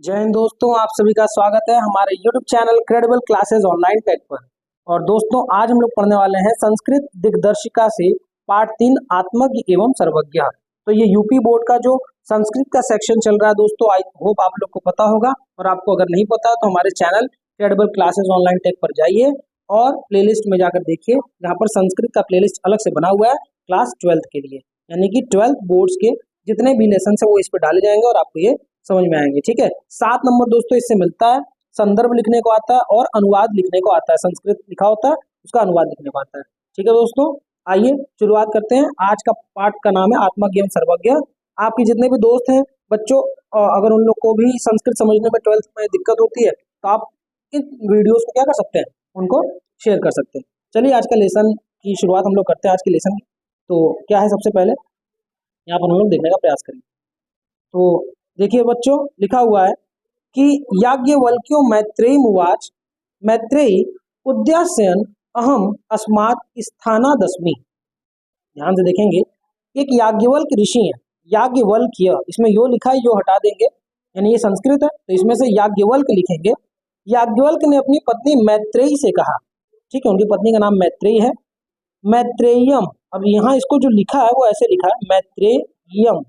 जय हिंद दोस्तों, आप सभी का स्वागत है हमारे YouTube channel credible classes online tech पर। और दोस्तों आज हम लोग पढ़ने वाले हैं संस्कृत दिग्दर्शिका से पार्ट 3 आत्मज्ञ एवं सर्वज्ञ। तो ये यूपी बोर्ड का जो संस्कृत का सेक्शन चल रहा है दोस्तों, आई होप आप लोग को पता होगा। और आपको अगर नहीं पता तो हमारे channel credible classes online tech पर जाइए और प्लेलिस्ट में जाकर देखिए, जहाँ पर संस्कृत का प्लेलिस्ट अलग से बना हुआ है क्लास 12th के लिए, यानी कि 12th बोर्ड्स के जितने भी लेसन है वो इस पर डाले जाएंगे और आपको ये समझ में आएंगे। ठीक है, 7 नंबर दोस्तों इससे मिलता है। संदर्भ लिखने को आता है और अनुवाद लिखने को आता है। संस्कृत लिखा होता है, उसका अनुवाद लिखने को आता है। ठीक है दोस्तों, आइए शुरुआत करते हैं। आज का पाठ का नाम है आत्मज्ञ एवं सर्वज्ञ। आपके जितने भी दोस्त हैं बच्चों, अगर उन लोग को भी संस्कृत समझने में 12th में दिक्कत होती है तो आप इन वीडियोस को क्या कर सकते हैं, उनको शेयर कर सकते हैं। चलिए आज का लेसन की शुरुआत हम लोग करते हैं। आज के लेसन तो क्या है, सबसे पहले यहाँ पर हम लोग देखने का प्रयास करेंगे। तो देखिए बच्चों, लिखा हुआ है कि याज्ञवल्क्यो मैत्रेयी उवाच मैत्रेयी उद्यास्यन् अहम अस्मात् स्थानादस्मि। ध्यान से देखेंगे, एक याज्ञवल्क्य ऋषि है, याज्ञवल्क्य, इसमें यो लिखा है, यो हटा देंगे, यानी ये संस्कृत है तो इसमें से याज्ञवल्क्य लिखेंगे। याज्ञवल्क्य ने अपनी पत्नी मैत्रेयी से कहा, ठीक है, उनकी पत्नी का नाम मैत्रेयी है। मैत्रेयम, अब यहाँ इसको जो लिखा है वो ऐसे लिखा है मैत्रेयम,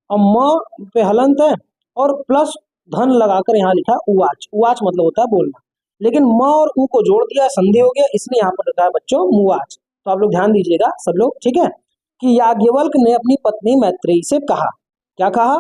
और म पे हलंत है और प्लस धन लगाकर यहाँ लिखा उवाच। उवाच मतलब होता है बोलना, लेकिन म और उ को जोड़ दिया, संधि हो गया, इसलिए यहाँ पर लिखा है बच्चों मुवाच। तो आप लोग ध्यान दीजिएगा सब लोग, ठीक है, कि याज्ञवल्क्य ने अपनी पत्नी मैत्रेयी से कहा, क्या कहा,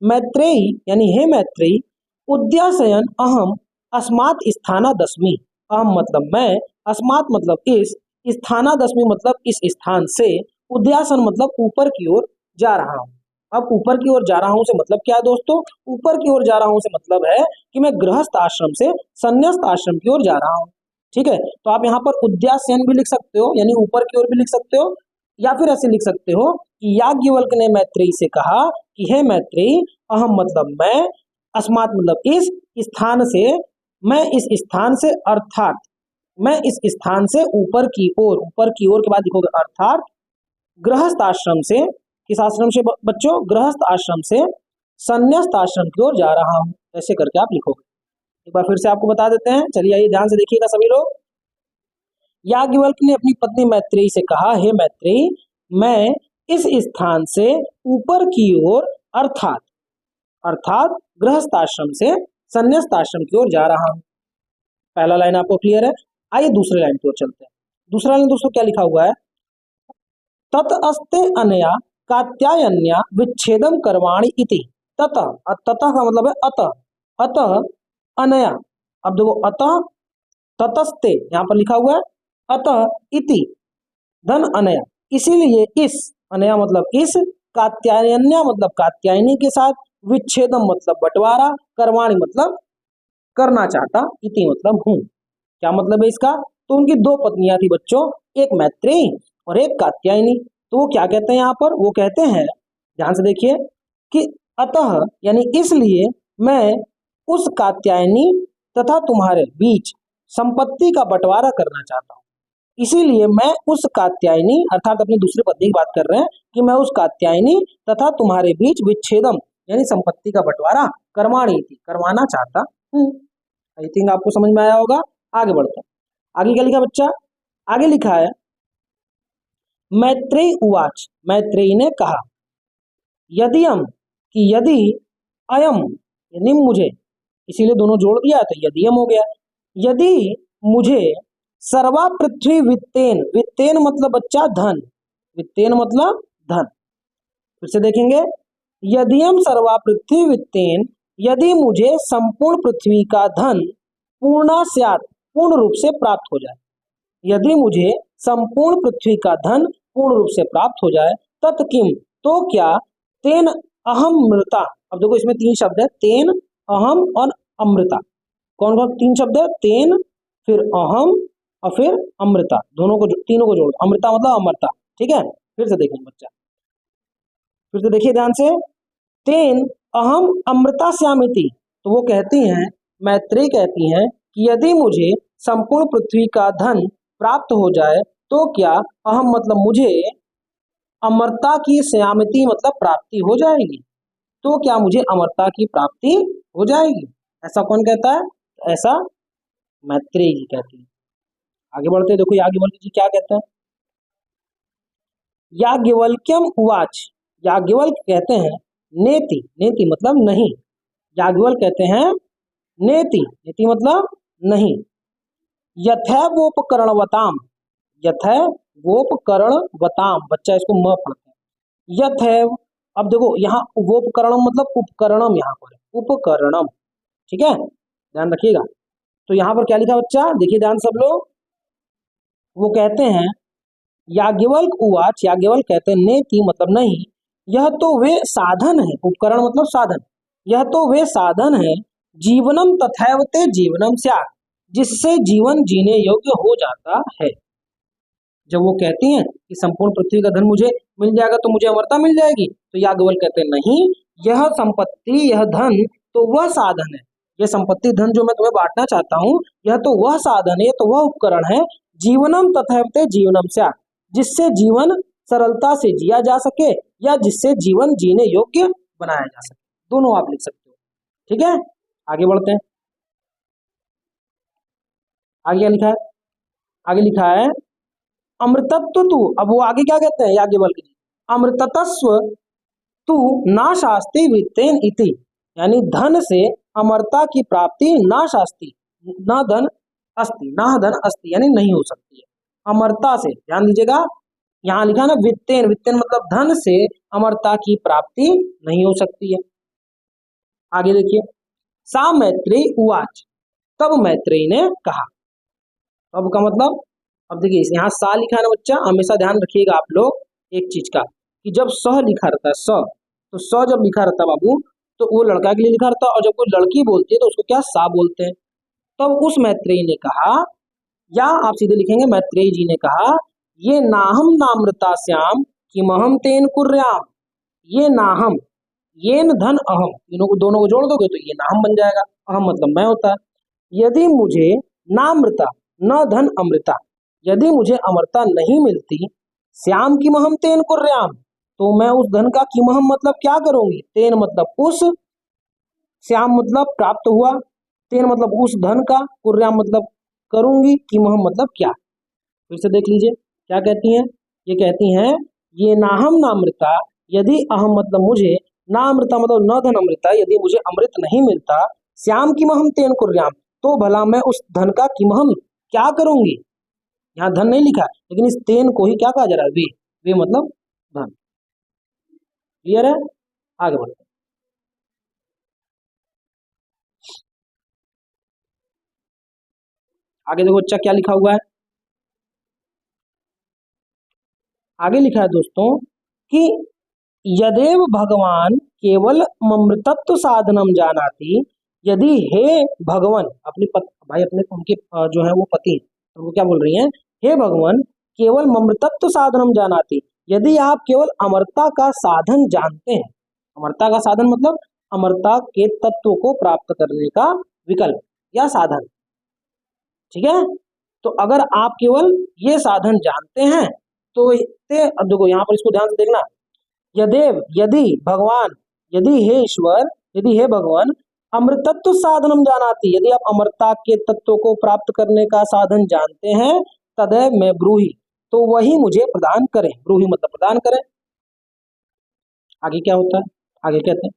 मैत्रेयी यानी हे मैत्रेयी, उद्यासयन अहम अस्मात् स्थानादस्मि। अहम मतलब मैं, अस्मात् मतलब इस, स्थानादस्मि मतलब इस स्थान से, उद्यासन मतलब ऊपर की ओर जा रहा हूँ। अब ऊपर की ओर जा रहा हूं से मतलब क्या है दोस्तों, ऊपर की ओर जा रहा हूं से मतलब है कि मैं गृहस्थ आश्रम से संन्यास्त आश्रम की ओर जा रहा हूं। ठीक है, तो आप यहाँ पर उद्यासयन भी लिख सकते हो, यानी ऊपर की ओर भी लिख सकते हो, या फिर ऐसे लिख सकते हो कि याज्ञवल्क्य ने मैत्रेयी से कहा कि हे मैत्रेयी, अहम मतलब मैं, अस्मात् मतलब इस, स्थान से, मैं इस स्थान से, अर्थात मैं इस स्थान से ऊपर की ओर, ऊपर की ओर के बाद लिखोगे अर्थात गृहस्थ आश्रम से, किस आश्रम से बच्चों, गृहस्थ आश्रम से संन्यास्त आश्रम की ओर जा रहा हूं। ऐसे करके आप लिखोगे। एक बार फिर से आपको बता देते हैं, चलिए आइए ध्यान से देखिएगा सभी लोग। याज्ञवल्क्य ने अपनी पत्नी मैत्रेयी से कहा, हे मैत्रेयी, मैं इस स्थान से ऊपर की ओर अर्थात अर्थात गृहस्थ आश्रम से संन्यास्त आश्रम की ओर जा रहा हूं। पहला लाइन आपको क्लियर है। आइए दूसरे लाइन की ओर चलते हैं। दूसरा लाइन दोस्तों क्या लिखा हुआ है, तत अस्ते अनया कात्यायन्या विच्छेदम करवाणी इति। ततः, ततः का मतलब है अतः, अतः अनया, अब देखो अतः ततस्ते यहाँ पर लिखा हुआ है, अतः इति धन अनया, इसीलिए इस, अनया मतलब इस, कात्यायन्या मतलब कात्यायनी के साथ, विच्छेदम मतलब बंटवारा, करवाणी मतलब करना चाहता, इति मतलब हूँ। क्या मतलब है इसका, तो उनकी 2 पत्नियां थी बच्चों, एक मैत्रेयी और एक कात्यायनी। तो वो क्या कहते हैं यहाँ पर, वो कहते हैं, ध्यान से देखिए, कि अतः यानी इसलिए मैं उस कात्यायनी तथा तुम्हारे बीच संपत्ति का बंटवारा करना चाहता हूँ। इसीलिए मैं उस कात्यायनी, अर्थात अपनी दूसरी पत्नी की बात कर रहे हैं, कि मैं उस कात्यायनी तथा तुम्हारे बीच विच्छेदम यानी संपत्ति का बंटवारा करवाणी थी, करवाना चाहता हूँ। आई थिंक आपको समझ में आया होगा। आगे बढ़ते हैं। आगे क्या लिखा बच्चा, आगे लिखा है मैत्रेयी उवाच, मैत्रेयी ने कहा, यदियम कि यदि, अयम यानी मुझे, इसीलिए दोनों जोड़ दिया तो यदियम हो गया, यदि मुझे सर्वा पृथ्वी वित्तेन, वित्तेन मतलब बच्चा धन, वित्तेन मतलब धन, फिर से देखेंगे, यदियम सर्वा पृथ्वी वित्तेन, यदि मुझे संपूर्ण पृथ्वी का धन पूर्णा स्यात् पूर्ण रूप से प्राप्त हो जाए, यदि मुझे संपूर्ण पृथ्वी का धन पूर्ण रूप से प्राप्त हो जाए, तत् किम तो क्या, तेन अहम मृता। अब देखो इसमें 3 शब्द है, तेन, अहम और अमृता। कौन कौन 3 शब्द है, तेन, फिर अहम और फिर अमृता, दोनों को, तीनों को जोड़, अमृता मतलब अमरता। ठीक है, फिर से देखेंगे बच्चा, फिर से देखिए ध्यान से, तेन अहम अमृता श्यामिति। तो वो कहती हैं, मैत्रेयी कहती हैं कि यदि मुझे संपूर्ण पृथ्वी का धन प्राप्त हो जाए तो क्या, अहम मतलब मुझे, अमरता की श्यामिति मतलब प्राप्ति हो जाएगी। तो क्या मुझे अमरता की प्राप्ति हो जाएगी? ऐसा कौन कहता है? ऐसा मैत्रेयी जी कहती है। आगे बढ़ते हैं, देखो याज्ञवल्क्य जी क्या कहते हैं। याज्ञवल्क्यम उवाच, याज्ञवल्क्य कहते हैं नेति, नेति मतलब नहीं, याज्ञवल्क्य कहते हैं नेति, नेति मतलब नहीं, यथैवोपकरणवताम, यथैवोपकरणवताम, बच्चा इसको म पढ़ते हैं, यथैव। अब देखो यहाँ वोपकरणम मतलब उपकरणम, यहाँ पर उपकरणम, ठीक है, ध्यान रखिएगा। तो यहाँ पर क्या लिखा बच्चा, देखिए ध्यान सब लोग, वो कहते हैं याज्ञवल्क्य उवाच, याज्ञवल्क्य कहते हैं नेति मतलब नहीं, यह तो वे साधन है, उपकरण मतलब साधन, यह तो वे साधन है, जीवनम तथैव ते जीवनम स्यात्, जिससे जीवन जीने योग्य हो जाता है। जब वो कहती हैं कि संपूर्ण पृथ्वी का धन मुझे मिल जाएगा तो मुझे अमरता मिल जाएगी, तो याज्ञवल्क्य कहते हैं नहीं, यह संपत्ति, यह धन तो वह साधन है, यह संपत्ति धन जो मैं तुम्हें बांटना चाहता हूँ, यह तो वह साधन है, तो वह उपकरण है, जीवनम तथैव ते जीवनम स्यात्, जिससे जीवन सरलता से जिया जा सके या जिससे जीवन जीने योग्य बनाया जा सके, दोनों आप लिख सकते हो, ठीक है। आगे बढ़ते हैं, आगे क्या लिखा है, आगे लिखा है अमृतत्व तू, अब वो आगे क्या कहते हैं याज्ञवल्क्य जी, अमृतत्व तू ना शास्ति वित्तेन इति, यानी धन से अमरता की प्राप्ति ना शास्ति, न धन अस्ति, ना धन अस्ति यानी नहीं हो सकती है, अमरता से, ध्यान दीजिएगा, यहाँ लिखा ना वित्तेन, वित्तेन मतलब धन से अमरता की प्राप्ति नहीं हो सकती है। आगे देखिए, सा मैत्रेयी उवाच, तब मैत्रेयी ने कहा, तब का मतलब, अब देखिए यहाँ सा लिखा है ना बच्चा, हमेशा ध्यान रखिएगा आप लोग एक चीज का, कि जब स लिखा रहता है स, तो स जब लिखा रहता है बाबू, तो वो लड़का के लिए लिखा रहता है, और जब कोई लड़की बोलती है तो उसको क्या सा बोलते हैं। तब उस मैत्रेयी ने कहा, या आप सीधे लिखेंगे मैत्रेयी जी ने कहा, ये नाहम नामृता श्याम किमहम तेन कुर्याम, ये नाहम, ये न धन अहम, तीनों को दोनों को जोड़ दोगे तो ये नाहम बन जाएगा, अहम मतलब मैं होता है, यदि मुझे नामृता न धन अमृता, यदि मुझे अमरता नहीं मिलती, श्याम की महम तेन कुर्याम, तो मैं उस धन का की महम मतलब क्या करूंगी, तेन मतलब उस, श्याम मतलब प्राप्त हुआ, तेन मतलब उस धन का, कुर्याम मतलब करूंगी, की महम मतलब क्या। फिर से देख लीजिए क्या कहती हैं, ये कहती हैं ये नाहम नामृता, यदि अहम मतलब मुझे, नामृता मतलब न धन अमृता, यदि मुझे अमृत नहीं मिलता, श्याम की महम तेन कुर्याम, तो भला मैं उस धन का की महम क्या करूंगी। यहाँ धन नहीं लिखा लेकिन इस तेन को ही क्या कहा जा रहा है, वे मतलब धन। क्लियर है, आगे बढ़ते हैं। आगे देखो बच्चा क्या लिखा हुआ है, आगे लिखा है दोस्तों कि यदेव भगवान केवल ममृतत्व साधनम जानाति, यदि हे भगवान, अपनी भाई अपने उनके जो है वो पति तो वो क्या बोल रही हैं, हे भगवान केवल ममृतत्व साधनम जानाति, यदि आप केवल अमरता का साधन जानते हैं, अमरता का साधन मतलब अमरता के तत्व को प्राप्त करने का विकल्प या साधन, ठीक है। तो अगर आप केवल ये साधन जानते हैं तो अब देखो यहाँ पर इसको ध्यान से देखना, यदेव यदि भगवान, यदि हे ईश्वर, यदि हे भगवान अमृतत्व साधनम जानाति, यदि आप अमरता के तत्व को प्राप्त करने का साधन जानते हैं, तदैव मैं ब्रूहि, तो वही मुझे प्रदान करें, ब्रूहि मतलब प्रदान करें। आगे क्या होता है, आगे कहते हैं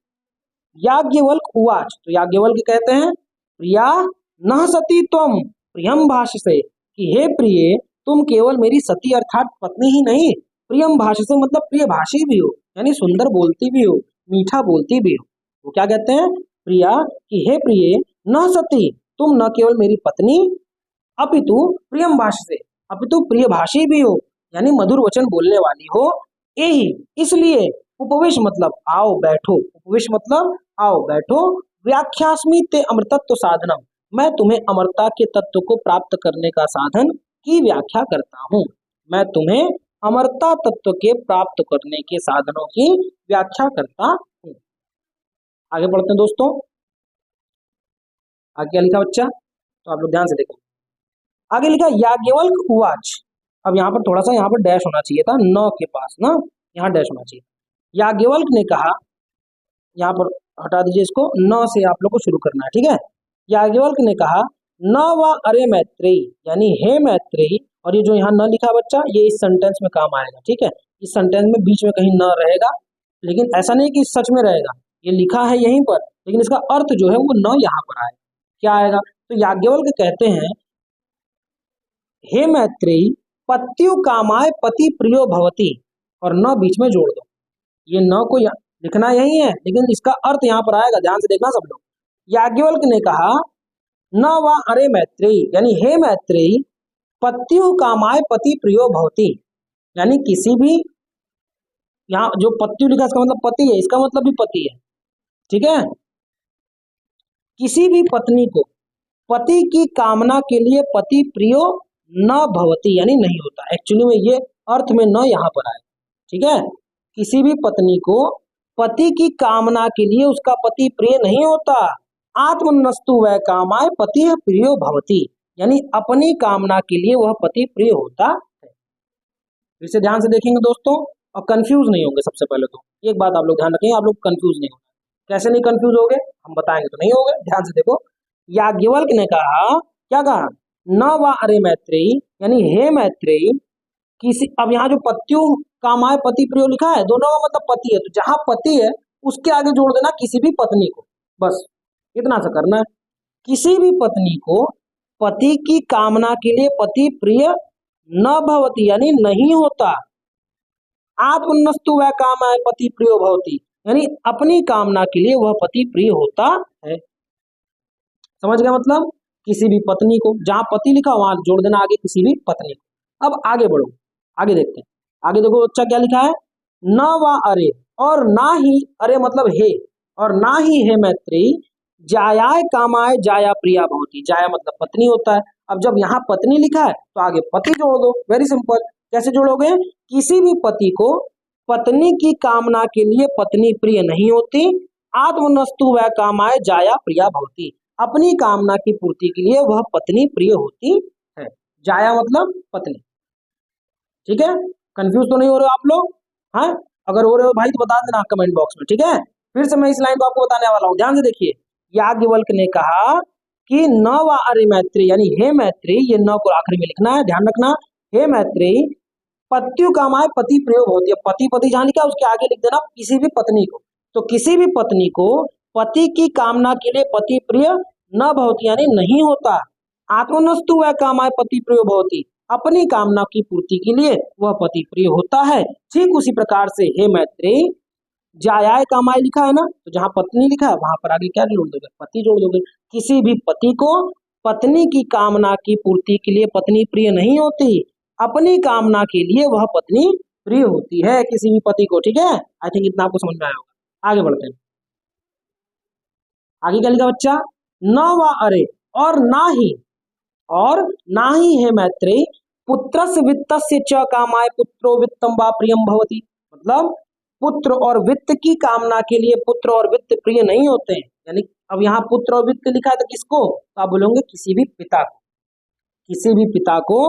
याज्ञवल्क्य उवाच, तो याज्ञवल्क्य कहते हैं प्रिया न सती त्वम प्रियम भाष्य से, कि हे प्रिय तुम केवल मेरी सती अर्थात पत्नी ही नहीं, प्रियम भाष्य से मतलब प्रिय भाषी भी हो, यानी सुंदर बोलती भी हो, मीठा बोलती भी हो। वो क्या कहते हैं प्रिया, कि हे प्रिय न सती, तुम न केवल मेरी पत्नी, अपितु प्रियम भाष्य से, अपितु प्रिय भाषी भी हो, यानी मधुर वचन बोलने वाली हो, यही इसलिए उपवेश मतलब आओ बैठो, उपवेश मतलब आओ बैठो, व्याख्यास्मि ते अमृतत्व साधनम, मैं तुम्हें अमरता के तत्व को प्राप्त करने का साधन की व्याख्या करता हूँ, मैं तुम्हें अमरता तत्व के प्राप्त करने के साधनों की व्याख्या करता हूँ। आगे बढ़ते हैं दोस्तों, आगे क्या लिखा बच्चा, तो आप लोग ध्यान से देखो, आगे लिखा याज्ञवल्क्य उवाच, अब यहाँ पर थोड़ा सा यहाँ पर डैश होना चाहिए था, न के पास ना यहाँ डैश होना चाहिए, याज्ञवल्क्य ने कहा, यहाँ पर हटा दीजिए इसको, न से आप लोग को शुरू करना है, ठीक है। याज्ञवल्क ने कहा न वा अरे मैत्रेयी, यानी हे मैत्रेयी, और ये जो यहाँ न लिखा बच्चा, ये इस सेंटेंस में काम आएगा, ठीक है। इस सेंटेंस में बीच में कहीं न रहेगा, लेकिन ऐसा नहीं कि सच में रहेगा, ये लिखा है यहीं पर, लेकिन इसका अर्थ जो है वो न यहाँ पर आएगा। क्या आएगा? तो याज्ञवल्क कहते हैं हे मैत्रेयी पत्यु कामाय पति प्रियो भवति, और न बीच में जोड़ दो। ये न को लिखना यही है, लेकिन इसका अर्थ यहाँ पर आएगा, ध्यान से देखना सब लोग। याज्ञवल्क ने कहा न वा अरे मैत्रेयी, यानी हे मैत्रेयी पत्यु कामाय पति प्रियो भवति, यानी किसी भी, यहाँ जो पत्यु लिखा इसका मतलब पति है, इसका मतलब भी पति है, ठीक है। किसी भी पत्नी को पति की कामना के लिए पति प्रियो न भवति, यानी नहीं होता। एक्चुअली में ये अर्थ में न यहाँ पर आए, ठीक है। किसी भी पत्नी को पति की कामना के लिए उसका पति प्रिय नहीं होता। आत्मनस्तु वै कामाय पति प्रियो भवति, यानी अपनी कामना के लिए वह पति प्रिय होता है। फिर से ध्यान से देखेंगे दोस्तों, और कंफ्यूज नहीं होंगे। सबसे पहले तो एक बात आप लोग ध्यान रखेंगे, आप लोग कंफ्यूज नहीं होंगे। कैसे नहीं कंफ्यूज होगे, हम बताएंगे तो नहीं होगे। ध्यान से देखो, याज्ञवल्क ने कहा, क्या कहा? न वा अरे मैत्रेयी, यानी हे मैत्रेयी किसी, अब यहाँ जो पत्यु कामाय पति प्रियो लिखा है, दोनों का मतलब पति है, तो जहां पति है उसके आगे जोड़ देना किसी भी पत्नी को, बस इतना सा करना है। किसी भी पत्नी को पति की कामना के लिए पति प्रिय न भवति, यानी नहीं होता। आत्मनस्तु वै कामाय पति प्रियो भवति, यानी अपनी कामना के लिए वह पति प्रिय होता है। समझ गया मतलब? किसी भी पत्नी को, जहां पति लिखा वहां जोड़ देना आगे किसी भी पत्नी को। अब आगे बढ़ो, आगे देखते हैं। आगे देखो बच्चा क्या लिखा है, न वा अरे, और ना ही, अरे मतलब हे, और ना ही हे मैत्रेयी जायाय कामाय जाया प्रिया भवति, जाया मतलब पत्नी होता है। अब जब यहाँ पत्नी लिखा है तो आगे पति जोड़ दो, वेरी सिंपल। कैसे जोड़ोगे? किसी भी पति को पत्नी की कामना के लिए पत्नी प्रिय नहीं होती। आत्मनस्तु वै कामाय जाया प्रिया भवति, अपनी कामना की पूर्ति के लिए वह पत्नी प्रिय होती है। जाया मतलब पत्नी, ठीक है। कंफ्यूज तो नहीं हो रहे हो आप लोग? हाँ, अगर हो रहे हो भाई तो बता देना कमेंट बॉक्स में, ठीक है। फिर से मैं इस लाइन को आपको बताने वाला हूँ, ध्यान से देखिए। याज्ञवल्क ने कहा कि न वा अरे मैत्रेयी, यानी हे मैत्रेयी, ये न को आखिर में लिखना है, ध्यान रखना। हे मैत्रेयी पत्यु कामाय पति प्रियो भवति, पति पति जहां लिखा उसके आगे लिख देना किसी भी पत्नी को। तो किसी भी पत्नी को पति की कामना के लिए पति प्रिय न भवति, यानी नहीं होता। आत्मनस्तु वै कामाय पति प्रियो भवति, अपनी कामना की पूर्ति के लिए वह पति प्रिय होता है। ठीक उसी प्रकार से हे मैत्रेयी जायाय कामाय लिखा है ना, तो जहां पत्नी लिखा है वहां पर आगे क्या जोड़ दोगे? पति जोड़ दोगे। किसी भी पति को पत्नी की कामना की पूर्ति के लिए पत्नी प्रिय नहीं होती, अपनी कामना के लिए वह पत्नी प्रिय होती है किसी भी पति को, ठीक है। आई थिंक इतना आपको समझ में आया होगा। आगे बढ़ते हैं। आगे क्या लिखा बच्चा? न वा अरे, और ना ही हे मैत्रेयी पुत्रस्य वित्तस्य च कामाय पुत्रो वित्तम वा प्रियम भवति, मतलब पुत्र और वित्त की कामना के लिए पुत्र और वित्त प्रिय नहीं होते हैं। यानी अब यहाँ पुत्र और वित्त लिखा है तो किसको? तो आप बोलोगे किसी भी पिता को। किसी भी पिता को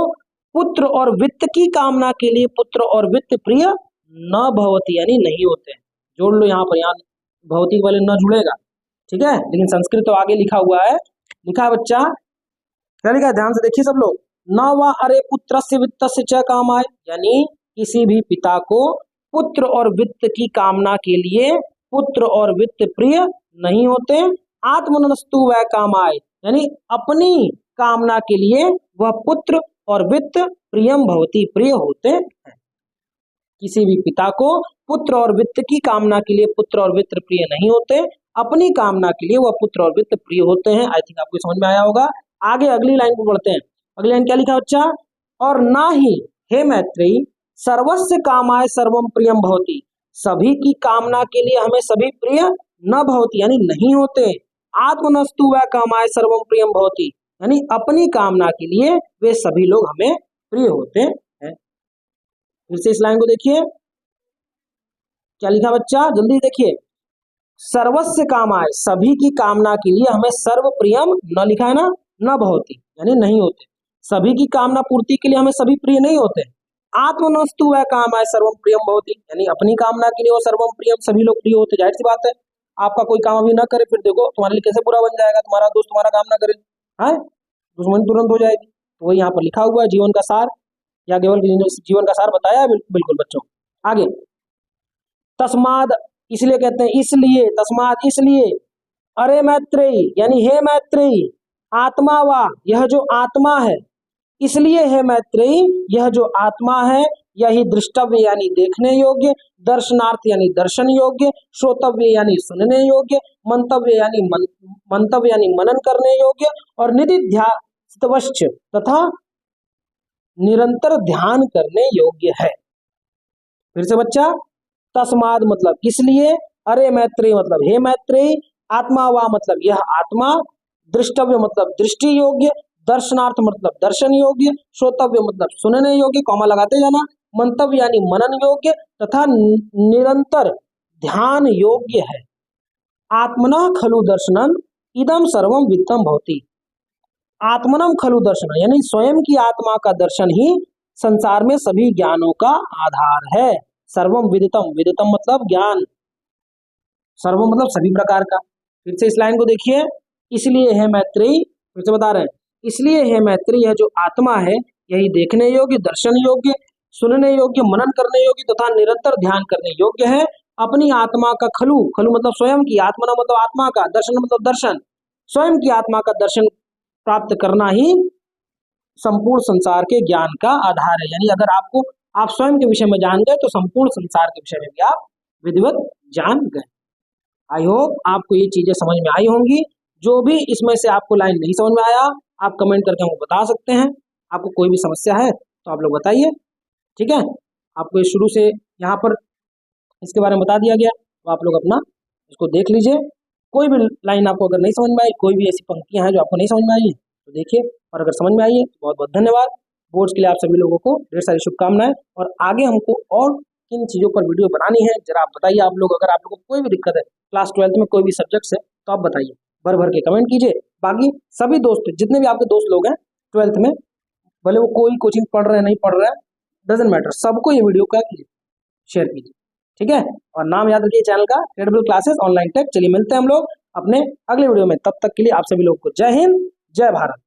पुत्र और वित्त की कामना के लिए पुत्र और वित्त प्रिय न भवति, यानी नहीं होते। जोड़ लो यहाँ पर, यहाँ भवति वाले न जुड़ेगा, ठीक है। लेकिन संस्कृत तो आगे लिखा हुआ है, लिखा है बच्चा, क्या लिखा है? ध्यान से देखिए सब लोग। न वा अरे पुत्रस्य वित्तस्य च कामाय, यानी किसी भी पिता को पुत्र और वित्त की कामना के लिए पुत्र और वित्त प्रिय नहीं होते। आत्मनस्तु वै कामाय, यानी अपनी कामना के लिए वह पुत्र और वित्त प्रियम भवति, प्रिय होते हैं। किसी भी पिता को पुत्र और वित्त की कामना के लिए पुत्र और वित्त प्रिय नहीं होते, अपनी कामना के लिए वह पुत्र और वित्त प्रिय होते हैं। आई थिंक आपको समझ में आया होगा। आगे अगली लाइन को पढ़ते हैं। अगली लाइन क्या लिखा बच्चा? और ना ही हे मैत्रेयी सर्वस्य कामाय सर्वम प्रियम भवति, सभी की कामना के लिए हमें सभी प्रिय न भवति, यानी नहीं होते। आत्मनस्तु वै कामाय सर्वम प्रियम भवति, यानी अपनी कामना के लिए वे सभी लोग हमें प्रिय होते हैं। फिर से इस लाइन को देखिए, क्या लिखा बच्चा? जल्दी देखिए। सर्वस्य कामाय, सभी की कामना के लिए हमें सर्व प्रियम न लिखा है ना, न भवति, यानी नहीं होते। सभी की कामना पूर्ति के लिए हमें सभी प्रिय नहीं होते। आत्मनस्तु वै कामाय सर्वम प्रियम भवति, यानी अपनी कामना के लिए वो सर्वम प्रियम, सभी लोग प्रिय होते, जाहिर सी बात है। आपका कोई काम अभी ना करे, फिर देखो तुम्हारे लिए कैसे बुरा बन जाएगा, तुम्हारा दोस्त तुम्हारा काम ना करे, हाँ, दुश्मनी तुरंत हो जाएगी। तो वही यहाँ पर लिखा हुआ है जीवन का सार, या केवल जीवन का सार बताया है बिल्कुल बच्चों। आगे, तस्माद इसलिए कहते हैं, इसलिए, तस्माद इसलिए, अरे मैत्रेयी यानी हे मैत्रेयी, आत्मा वा यह जो आत्मा है, इसलिए है मैत्रेयी यह जो आत्मा है, यही दृष्टव्य यानी देखने योग्य, दर्शनार्थ यानी दर्शन योग्य, श्रोतव्य यानी सुनने योग्य, मंतव्य यानी मंतव्य यानी मनन करने योग्य, और निधिध्यासवश्च तथा निरंतर ध्यान करने योग्य है। फिर से बच्चा, तस्माद मतलब इसलिए, अरे मैत्रेयी मतलब हे मैत्रेयी, आत्मा वा मतलब यह आत्मा, दृष्टव्य मतलब दृष्टि योग्य, दर्शनार्थ मतलब दर्शन योग्य, श्रोतव्य मतलब सुनने योग्य, कॉमा लगाते जाना, मंतव्य यानी मनन योग्य, तथा निरंतर ध्यान योग्य है। आत्मना खलु दर्शनम इदम सर्वम वित्तम भवति। आत्मनम खलु दर्शन यानी स्वयं की आत्मा का दर्शन ही संसार में सभी ज्ञानों का आधार है। सर्वम विदितम, विदितम मतलब ज्ञान, सर्वम मतलब सभी प्रकार का। फिर से इस लाइन को देखिए, इसलिए है मैत्रेयी, फिर से बता रहे हैं, इसलिए है मैत्रेयी यह जो आत्मा है, यही देखने योग्य, दर्शन योग्य, सुनने योग्य, मनन करने योग्य तथा निरंतर ध्यान करने योग्य है। अपनी आत्मा का खलु, खलु मतलब स्वयं की, आत्मा मतलब आत्मा का, दर्शन मतलब दर्शन, स्वयं की आत्मा का दर्शन प्राप्त करना ही संपूर्ण संसार के ज्ञान का आधार है। यानी अगर आपको, आप स्वयं के विषय में जान गए तो संपूर्ण संसार के विषय में भी आप विधिवत जान गए। आई होप आपको ये चीजें समझ में आई होंगी। जो भी इसमें से आपको लाइन नहीं समझ में आया, आप कमेंट करके हमको बता सकते हैं। आपको कोई भी समस्या है तो आप लोग बताइए, ठीक है। आपको ये शुरू से यहाँ पर इसके बारे में बता दिया गया, तो आप लोग अपना इसको देख लीजिए। कोई भी लाइन आपको अगर नहीं समझ में आई, कोई भी ऐसी पंक्तियां हैं जो आपको नहीं समझ में आई है तो देखिए, और अगर समझ में आई है तो बहुत बहुत धन्यवाद। बोर्ड्स के लिए आप सभी लोगों को ढेर सारी शुभकामनाएं। और आगे हमको और किन चीज़ों पर वीडियो बनानी है जरा आप बताइए। आप लोग, अगर आप लोगों को कोई भी दिक्कत है क्लास 12th में कोई भी सब्जेक्ट्स है तो आप बताइए, भर भर के कमेंट कीजिए। बाकी सभी दोस्त, जितने भी आपके दोस्त लोग हैं 12th में, भले वो कोई कोचिंग पढ़ रहे हैं नहीं पढ़ रहे हैं, डजेंट मैटर, सबको ये वीडियो क्या कीजिए, शेयर कीजिए, ठीक है। और नाम याद रखिए चैनल का, क्रेडिबल क्लासेस ऑनलाइन टेक। चलिए मिलते हैं हम लोग अपने अगले वीडियो में, तब तक के लिए आप सभी लोगों को जय हिंद, जय भारत।